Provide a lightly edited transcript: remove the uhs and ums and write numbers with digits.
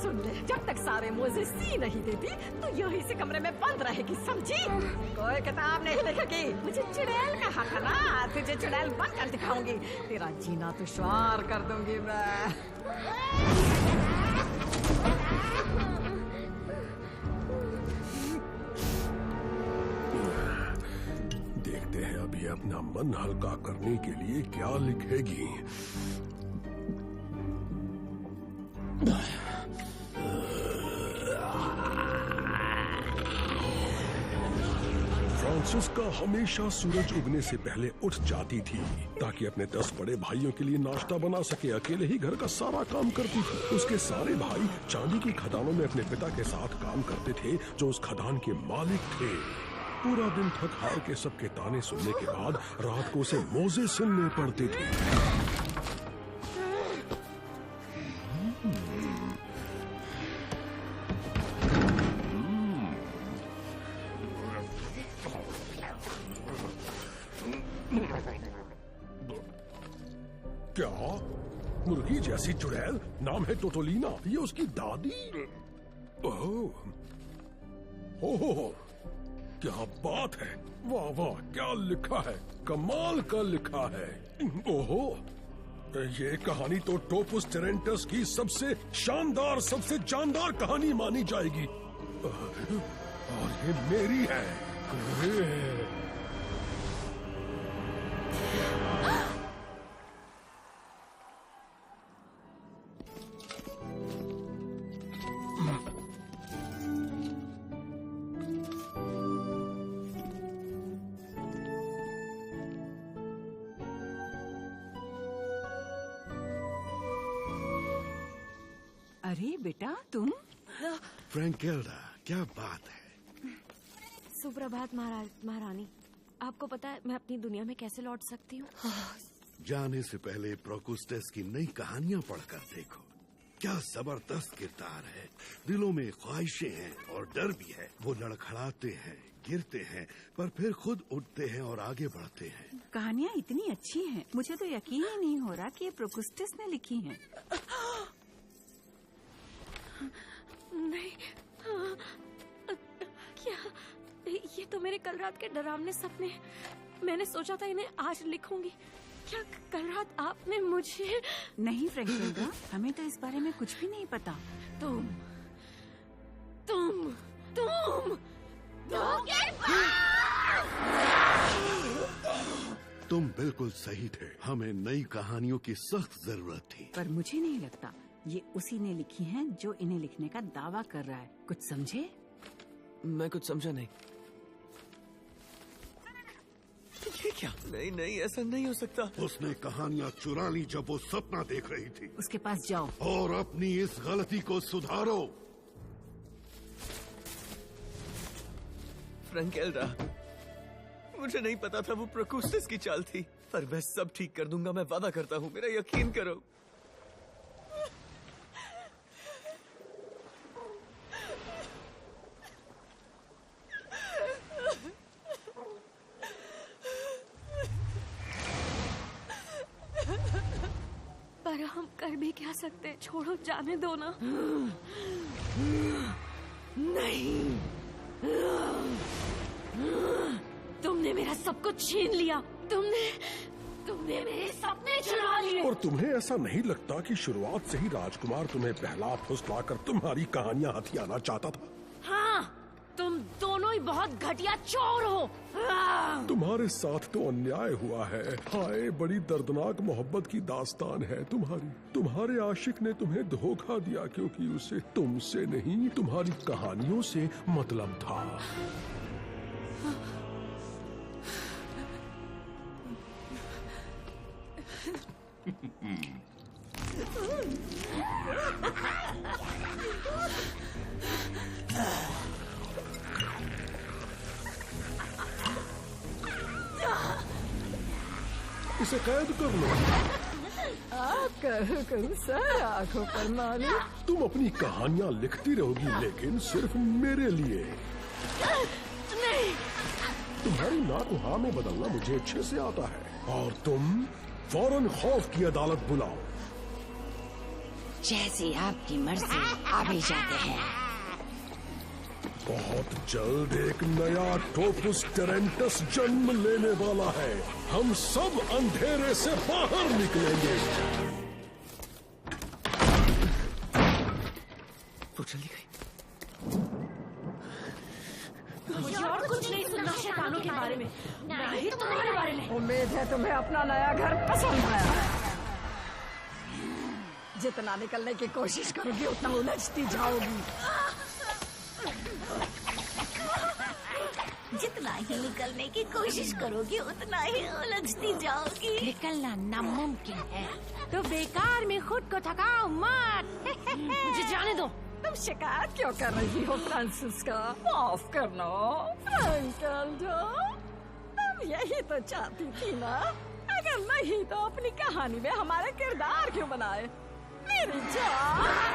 सुन ले, जब तक सारे मोजे सी नहीं देती तो यही से कमरे में बंद रहेगी, समझी? कोई किताब नहीं लिखेगी। मुझे चुड़ैल का हक है ना, तुझे चुड़ैल बनकर दिखाऊंगी, तेरा जीना दुश्वार कर दूंगी मैं। देखते हैं अभी अपना मन हल्का करने के लिए क्या लिखेगी। फ्रांसिस्का हमेशा सूरज उगने से पहले उठ जाती थी ताकि अपने 10 बड़े भाइयों के लिए नाश्ता बना सके। अकेले ही घर का सारा काम करती थी। उसके सारे भाई चांदी की खदानों में अपने पिता के साथ काम करते थे, जो उस खदान के मालिक थे। पूरा दिन थक हार के सबके ताने सुनने के बाद रात को उसे मोजे सुनने पड़ते थे। क्या मुर्गी जैसी चुड़ैल? नाम है टोटोलिना। ये उसकी दादी? ओह, क्या बात है! वाह वाह, क्या लिखा है! कमाल का लिखा है। ओहो, ये कहानी तो टोपुस टेरेंटस की सबसे शानदार, सबसे जानदार कहानी मानी जाएगी। और ये मेरी है। अरे बेटा, तुम? फ्रैंकेल्डा, क्या बात है? सुप्रभात महारानी। आपको पता है मैं अपनी दुनिया में कैसे लौट सकती हूँ? जाने से पहले प्रोकुस्टस की नई कहानियाँ पढ़कर देखो। क्या जबरदस्त किरदार है। दिलों में ख्वाहिशें हैं और डर भी है। वो लड़खड़ाते हैं, गिरते हैं, पर फिर खुद उठते हैं और आगे बढ़ते हैं। कहानियाँ इतनी अच्छी हैं, मुझे तो यकीन ही नहीं हो रहा कि ये प्रोकुस्टस ने लिखी हैं। नहीं, क्या ये तो मेरे कल रात के डरावने सपने हैं। मैंने सोचा था इन्हें आज लिखूंगी। क्या कल रात आपने मुझे? नहीं फ्रैंकेल्डा, हमें तो इस बारे में कुछ भी नहीं पता। तुम तुम बिल्कुल सही थे। हमें नई कहानियों की सख्त जरूरत थी। पर मुझे नहीं लगता ये उसी ने लिखी हैं जो इन्हें लिखने का दावा कर रहा है। कुछ समझे? मैं कुछ समझा नहीं। ये क्या? नहीं, ऐसा नहीं हो सकता। उसने कहानियाँ चुरा ली जब वो सपना देख रही थी। उसके पास जाओ और अपनी इस गलती को सुधारो। फ्रैंकेल्डा, मुझे नहीं पता था वो प्रोकुस्टस की चाल थी, पर मैं सब ठीक कर दूंगा। मैं वादा करता हूँ, मेरा यकीन करो। पर हम कर भी क्या सकते? छोड़ो, जाने दो ना। नहीं, तुमने मेरा सब कुछ छीन लिया। तुमने मेरे सपने चुरा लिए। और तुम्हें ऐसा नहीं लगता कि शुरुआत से ही राजकुमार तुम्हें बहला फुसलाकर तुम्हारी कहानियाँ हथियाना चाहता था? हाँ, तुम दोनों ही बहुत घटिया चोर हो। तुम्हारे साथ तो अन्याय हुआ है। हाय, बड़ी दर्दनाक मोहब्बत की दास्तान है तुम्हारी। तुम्हारे आशिक ने तुम्हें धोखा दिया क्योंकि उसे तुमसे नहीं, तुम्हारी कहानियों से मतलब था। इसे कैद कर लो। आप करो सर, आंखों पर मारी। तुम अपनी कहानियाँ लिखती रहोगी, लेकिन सिर्फ मेरे लिए। नहीं, तुम्हारी ना को हाँ में बदलना मुझे अच्छे से आता है। और तुम फौरन खौफ की अदालत बुलाओ। जैसी आपकी मर्जी, अभी जाते हैं। बहुत जल्द एक नया टोपुस टेरेंटस जन्म लेने वाला है। हम सब अंधेरे से बाहर निकलेंगे। वो चली गई। मुझे और कुछ नहीं सुनना शैतानों के बारे में, नहीं तुम्हारे बारे में। उम्मीद है तुम्हें अपना नया घर पसंद आया है। जितना निकलने की कोशिश करोगी उतना उलझती जाओगी। जितना ही निकलने की कोशिश करोगी उतना ही उलझती जाओगी। निकलना नामुमकिन है, तो बेकार में खुद को थकाओ मत। मुझे जाने दो। तुम शिकायत क्यों कर रही हो फ्रांसिस्का? माफ करना फ्रैंकल जो, तुम यही तो चाहती थी ना। अगर नहीं तो अपनी कहानी में हमारा किरदार क्यों बनाए? मेरी जान।